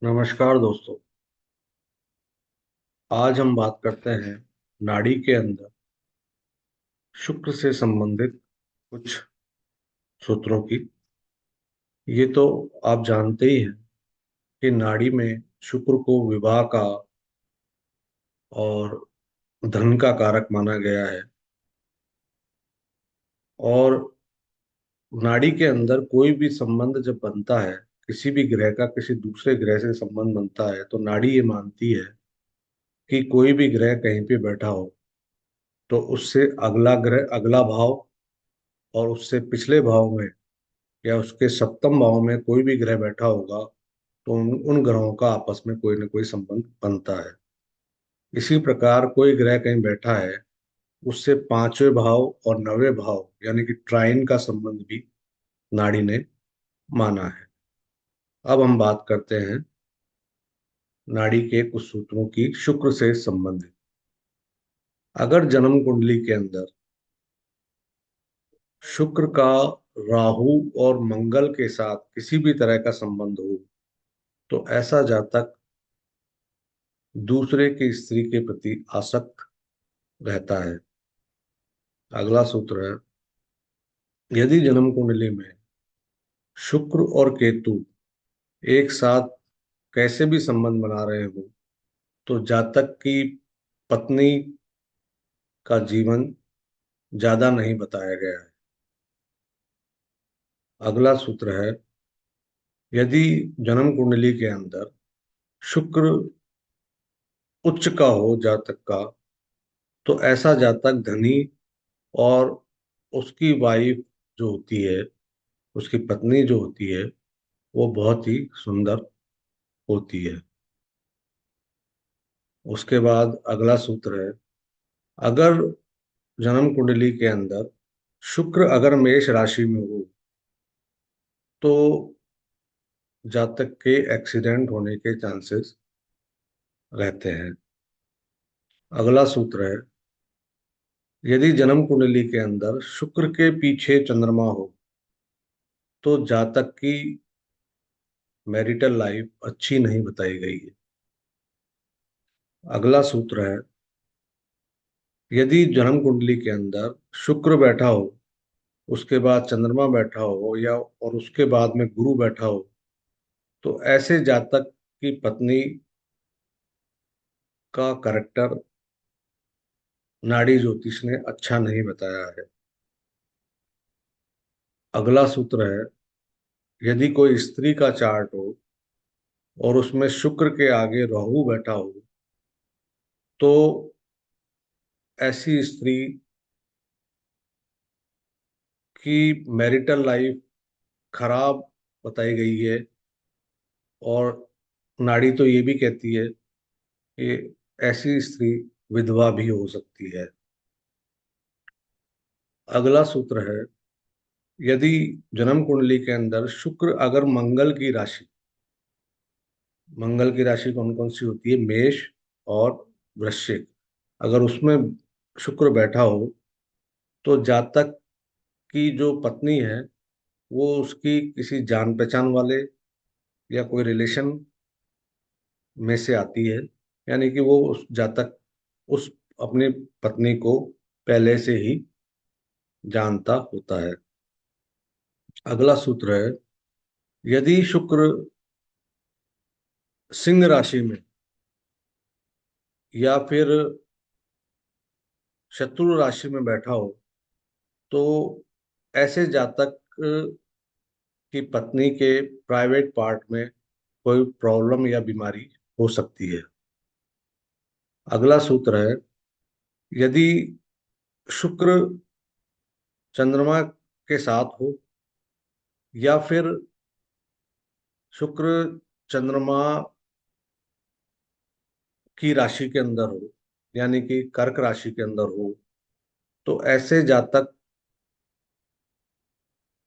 नमस्कार दोस्तों। आज हम बात करते हैं नाड़ी के अंदर शुक्र से संबंधित कुछ सूत्रों की। ये तो आप जानते ही हैं कि नाड़ी में शुक्र को विवाह का और धन का कारक माना गया है। और नाड़ी के अंदर कोई भी संबंध जब बनता है, किसी भी ग्रह का किसी दूसरे ग्रह से संबंध बनता है, तो नाड़ी ये मानती है कि कोई भी ग्रह कहीं पे बैठा हो तो उससे अगला ग्रह, अगला भाव और उससे पिछले भाव में या उसके सप्तम भाव में कोई भी ग्रह बैठा होगा तो उन ग्रहों का आपस में कोई ना कोई संबंध बनता है। इसी प्रकार कोई ग्रह कहीं बैठा है, उससे पांचवें भाव और नवें भाव यानी कि ट्राइन का संबंध भी नाड़ी ने माना है। अब हम बात करते हैं नाड़ी के कुछ सूत्रों की शुक्र से संबंधित। अगर जन्म कुंडली के अंदर शुक्र का राहु और मंगल के साथ किसी भी तरह का संबंध हो तो ऐसा जातक दूसरे की स्त्री के प्रति आसक्त रहता है। अगला सूत्र है, यदि जन्म कुंडली में शुक्र और केतु एक साथ कैसे भी संबंध बना रहे हो तो जातक की पत्नी का जीवन ज्यादा नहीं बताया गया है। अगला सूत्र है, यदि जन्म कुंडली के अंदर शुक्र उच्च का हो जातक का तो ऐसा जातक धनी और उसकी वाइफ जो होती है, उसकी पत्नी जो होती है, वो बहुत ही सुंदर होती है। उसके बाद अगला सूत्र है, अगर जन्म कुंडली के अंदर शुक्र अगर मेष राशि में हो तो जातक के एक्सीडेंट होने के चांसेस रहते हैं। अगला सूत्र है, यदि जन्म कुंडली के अंदर शुक्र के पीछे चंद्रमा हो तो जातक की मैरिटल लाइफ अच्छी नहीं बताई गई है। अगला सूत्र है, यदि जन्म कुंडली के अंदर शुक्र बैठा हो, उसके बाद चंद्रमा बैठा हो या और उसके बाद में गुरु बैठा हो तो ऐसे जातक की पत्नी का करेक्टर नाड़ी ज्योतिष ने अच्छा नहीं बताया है। अगला सूत्र है, यदि कोई स्त्री का चार्ट हो और उसमें शुक्र के आगे राहु बैठा हो तो ऐसी स्त्री की मैरिटल लाइफ खराब बताई गई है। और नाड़ी तो ये भी कहती है कि ऐसी स्त्री विधवा भी हो सकती है। अगला सूत्र है, यदि जन्म कुंडली के अंदर शुक्र अगर मंगल की राशि कौन कौन सी होती है, मेष और वृश्चिक, अगर उसमें शुक्र बैठा हो तो जातक की जो पत्नी है वो उसकी किसी जान पहचान वाले या कोई रिलेशन में से आती है। यानी कि वो उस जातक उस अपनी पत्नी को पहले से ही जानता होता है। अगला सूत्र है, यदि शुक्र सिंह राशि में या फिर शत्रु राशि में बैठा हो तो ऐसे जातक की पत्नी के प्राइवेट पार्ट में कोई प्रॉब्लम या बीमारी हो सकती है। अगला सूत्र है, यदि शुक्र चंद्रमा के साथ हो या फिर शुक्र चंद्रमा की राशि के अंदर हो यानी कि कर्क राशि के अंदर हो तो ऐसे जातक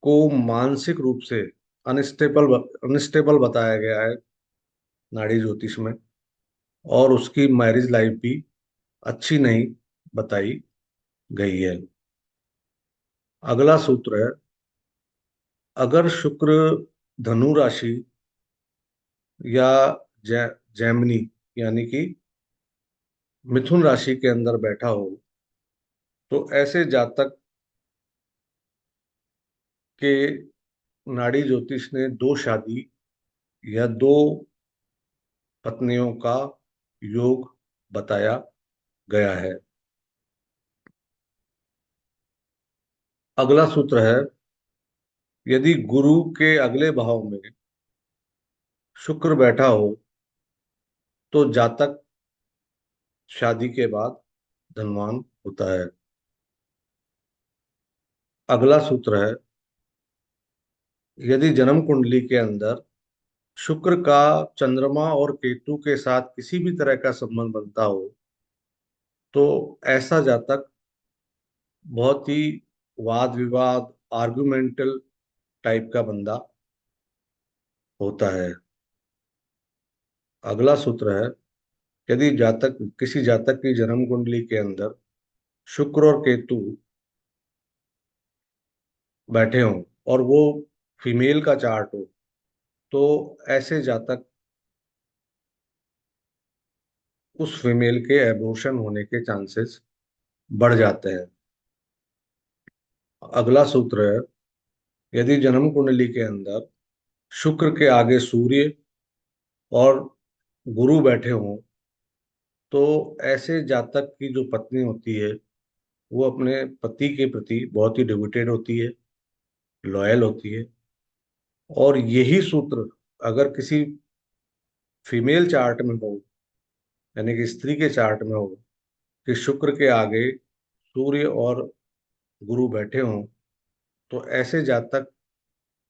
को मानसिक रूप से अनस्टेबल बताया गया है नाड़ी ज्योतिष में। और उसकी मैरिज लाइफ भी अच्छी नहीं बताई गई है। अगला सूत्र है, अगर शुक्र धनु राशि या जै जैमिनी यानी कि मिथुन राशि के अंदर बैठा हो, तो ऐसे जातक के नाड़ी ज्योतिष ने दो शादी या दो पत्नियों का योग बताया गया है। अगला सूत्र है, यदि गुरु के अगले भाव में शुक्र बैठा हो तो जातक शादी के बाद धनवान होता है। अगला सूत्र है, यदि जन्म कुंडली के अंदर शुक्र का चंद्रमा और केतु के साथ किसी भी तरह का संबंध बनता हो, तो ऐसा जातक बहुत ही वाद विवाद, आर्गुमेंटल टाइप का बंदा होता है। अगला सूत्र है, यदि जातक किसी जातक की जन्म कुंडली के अंदर शुक्र और केतु बैठे हों और वो फीमेल का चार्ट हो, तो ऐसे जातक उस फीमेल के एबॉर्शन होने के चांसेस बढ़ जाते हैं। अगला सूत्र है, यदि जन्म कुंडली के अंदर शुक्र के आगे सूर्य और गुरु बैठे हों, तो ऐसे जातक की जो पत्नी होती है वो अपने पति के प्रति बहुत ही डिवोटेड होती है, लॉयल होती है। और यही सूत्र अगर किसी फीमेल चार्ट में हो, यानी कि स्त्री के चार्ट में हो, कि शुक्र के आगे सूर्य और गुरु बैठे हों, तो ऐसे जातक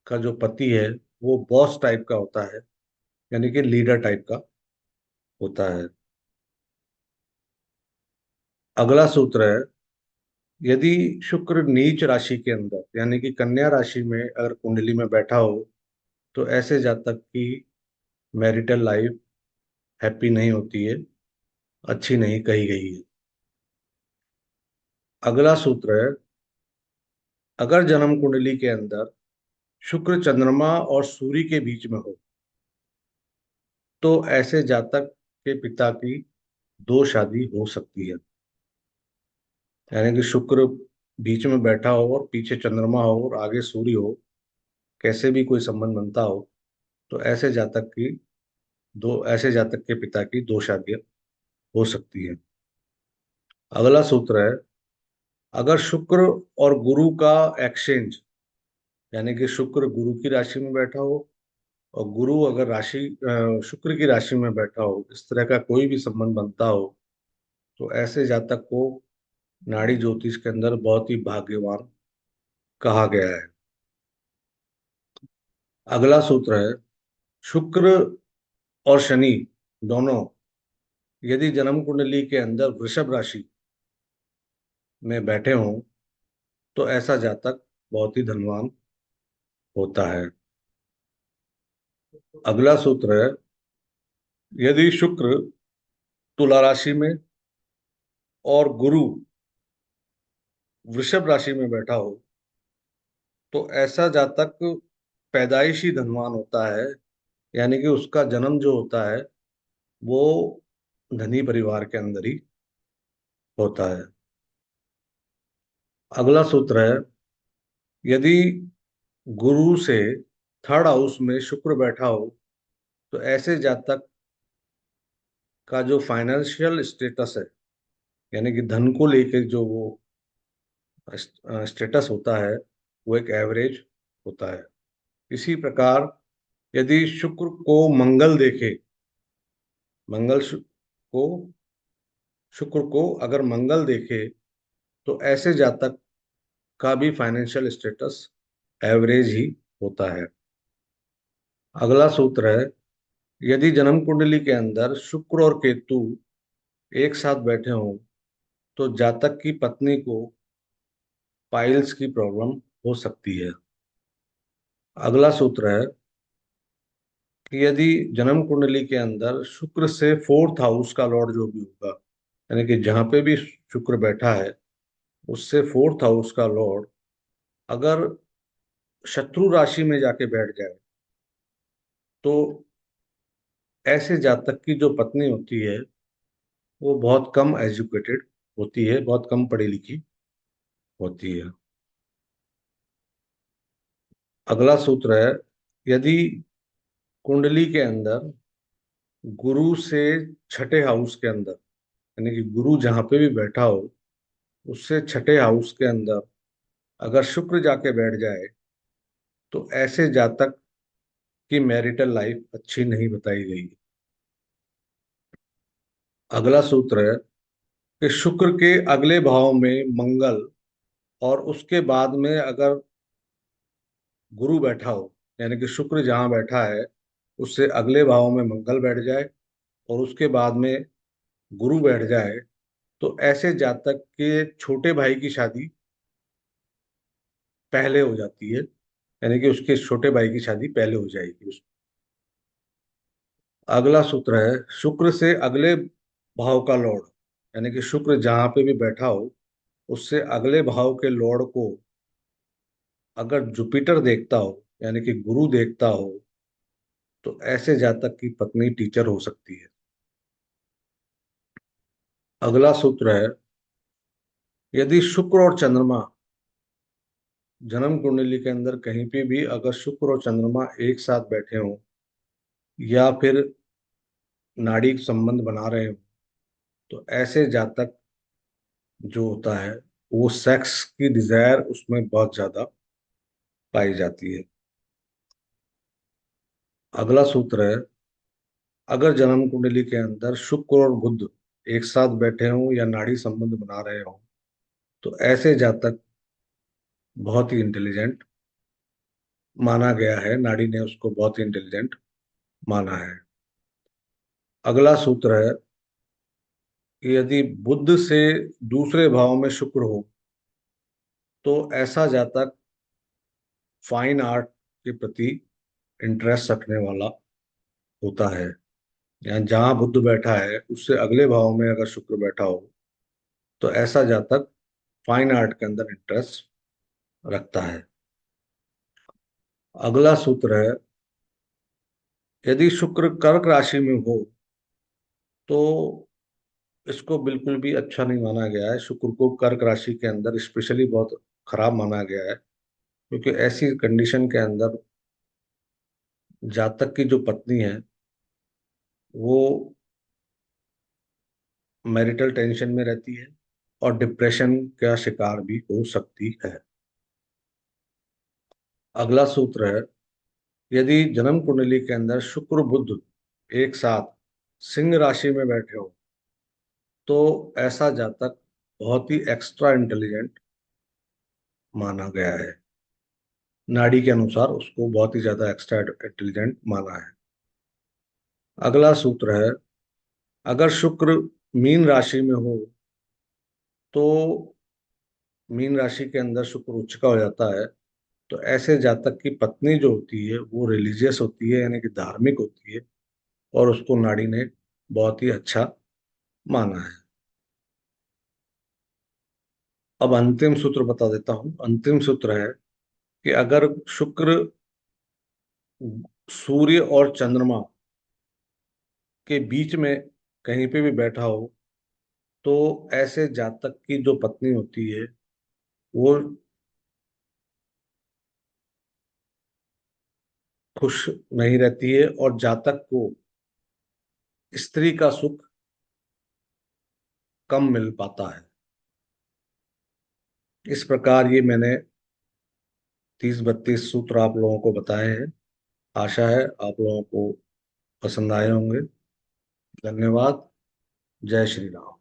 का जो पति है वो बॉस टाइप का होता है, यानी कि लीडर टाइप का होता है। अगला सूत्र है, यदि शुक्र नीच राशि के अंदर यानी कि कन्या राशि में अगर कुंडली में बैठा हो, तो ऐसे जातक की मैरिटल लाइफ हैप्पी नहीं होती है, अच्छी नहीं कही गई है। अगला सूत्र है, अगर जन्म कुंडली के अंदर शुक्र चंद्रमा और सूर्य के बीच में हो, तो ऐसे जातक के पिता की दो शादी हो सकती है। यानी कि शुक्र बीच में बैठा हो और पीछे चंद्रमा हो और आगे सूर्य हो, कैसे भी कोई संबंध बनता हो, तो ऐसे जातक के पिता की दो शादियां हो सकती है। अगला सूत्र है, अगर शुक्र और गुरु का एक्सचेंज, यानी कि शुक्र गुरु की राशि में बैठा हो और गुरु अगर शुक्र की राशि में बैठा हो, इस तरह का कोई भी संबंध बनता हो, तो ऐसे जातक को नाड़ी ज्योतिष के अंदर बहुत ही भाग्यवान कहा गया है। अगला सूत्र है, शुक्र और शनि दोनों यदि जन्म कुंडली के अंदर वृषभ राशि में बैठे हों, तो ऐसा जातक बहुत ही धनवान होता है। अगला सूत्र है, यदि शुक्र तुला राशि में और गुरु वृषभ राशि में बैठा हो, तो ऐसा जातक पैदाइशी धनवान होता है, यानी कि उसका जन्म जो होता है वो धनी परिवार के अंदर ही होता है। अगला सूत्र है, यदि गुरु से थर्ड हाउस में शुक्र बैठा हो, तो ऐसे जातक का जो फाइनेंशियल स्टेटस है, यानी कि धन को लेकर जो वो स्टेटस होता है, वो एक एवरेज होता है। इसी प्रकार यदि मंगल देखे मंगल शु, को शुक्र को अगर मंगल देखे, तो ऐसे जातक का भी फाइनेंशियल स्टेटस एवरेज ही होता है। अगला सूत्र है, यदि जन्म कुंडली के अंदर शुक्र और केतु एक साथ बैठे हों, तो जातक की पत्नी को पाइल्स की प्रॉब्लम हो सकती है। अगला सूत्र है कि यदि जन्म कुंडली के अंदर शुक्र से फोर्थ हाउस का लॉर्ड जो भी होगा, यानी कि जहां पे भी शुक्र बैठा है उससे फोर्थ हाउस का लॉर्ड अगर शत्रु राशि में जाके बैठ जाए, तो ऐसे जातक की जो पत्नी होती है वो बहुत कम एजुकेटेड होती है, बहुत कम पढ़ी लिखी होती है। अगला सूत्र है, यदि कुंडली के अंदर गुरु से छठे हाउस के अंदर, यानी कि गुरु जहां पे भी बैठा हो उससे छठे हाउस के अंदर अगर शुक्र जाके बैठ जाए तो ऐसे जातक की मैरिटल लाइफ अच्छी नहीं बताई गई है। अगला सूत्र है कि शुक्र के अगले भाव में मंगल और उसके बाद में अगर गुरु बैठा हो, यानी कि शुक्र जहां बैठा है उससे अगले भाव में मंगल बैठ जाए और उसके बाद में गुरु बैठ जाए, तो ऐसे जातक के छोटे भाई की शादी पहले हो जाती है, यानी कि उसके छोटे भाई की शादी पहले हो जाएगी अगला सूत्र है, शुक्र से अगले भाव का लॉर्ड, यानी कि शुक्र जहां पे भी बैठा हो उससे अगले भाव के लॉर्ड को अगर जुपिटर देखता हो, यानी कि गुरु देखता हो, तो ऐसे जातक की पत्नी टीचर हो सकती है। अगला सूत्र है, यदि शुक्र और चंद्रमा जन्म कुंडली के अंदर कहीं पे भी अगर शुक्र और चंद्रमा एक साथ बैठे हों या फिर नाड़ी संबंध बना रहे हो, तो ऐसे जातक जो होता है वो सेक्स की डिजायर उसमें बहुत ज्यादा पाई जाती है। अगला सूत्र है, अगर जन्म कुंडली के अंदर शुक्र और बुध एक साथ बैठे हों या नाड़ी संबंध बना रहे हों, तो ऐसे जातक बहुत ही इंटेलिजेंट माना गया है, नाड़ी ने उसको बहुत ही इंटेलिजेंट माना है। अगला सूत्र है कि यदि बुध से दूसरे भाव में शुक्र हो तो ऐसा जातक फाइन आर्ट के प्रति इंटरेस्ट रखने वाला होता है। या जहां बुध बैठा है उससे अगले भाव में अगर शुक्र बैठा हो तो ऐसा जातक फाइन आर्ट के अंदर इंटरेस्ट रखता है। अगला सूत्र है, यदि शुक्र कर्क राशि में हो तो इसको बिल्कुल भी अच्छा नहीं माना गया है। शुक्र को कर्क राशि के अंदर स्पेशली बहुत खराब माना गया है, क्योंकि ऐसी कंडीशन के अंदर जातक की जो पत्नी है वो मैरिटल टेंशन में रहती है और डिप्रेशन का शिकार भी हो सकती है। अगला सूत्र है, यदि जन्म कुंडली के अंदर शुक्र बुध एक साथ सिंह राशि में बैठे हो तो ऐसा जातक बहुत ही एक्स्ट्रा इंटेलिजेंट माना गया है। नाड़ी के अनुसार उसको बहुत ही ज्यादा एक्स्ट्रा इंटेलिजेंट माना है। अगला सूत्र है, अगर शुक्र मीन राशि में हो तो मीन राशि के अंदर शुक्र उच्च का हो जाता है, तो ऐसे जातक की पत्नी जो होती है वो रिलीजियस होती है, यानी कि धार्मिक होती है और उसको नाड़ी ने बहुत ही अच्छा माना है। अब अंतिम सूत्र बता देता हूं। अंतिम सूत्र है कि अगर शुक्र सूर्य और चंद्रमा के बीच में कहीं पे भी बैठा हो तो ऐसे जातक की जो पत्नी होती है वो खुश नहीं रहती है और जातक को स्त्री का सुख कम मिल पाता है। इस प्रकार ये मैंने 30-32 सूत्र आप लोगों को बताए हैं। आशा है आप लोगों को पसंद आए होंगे। धन्यवाद। जय श्री राम।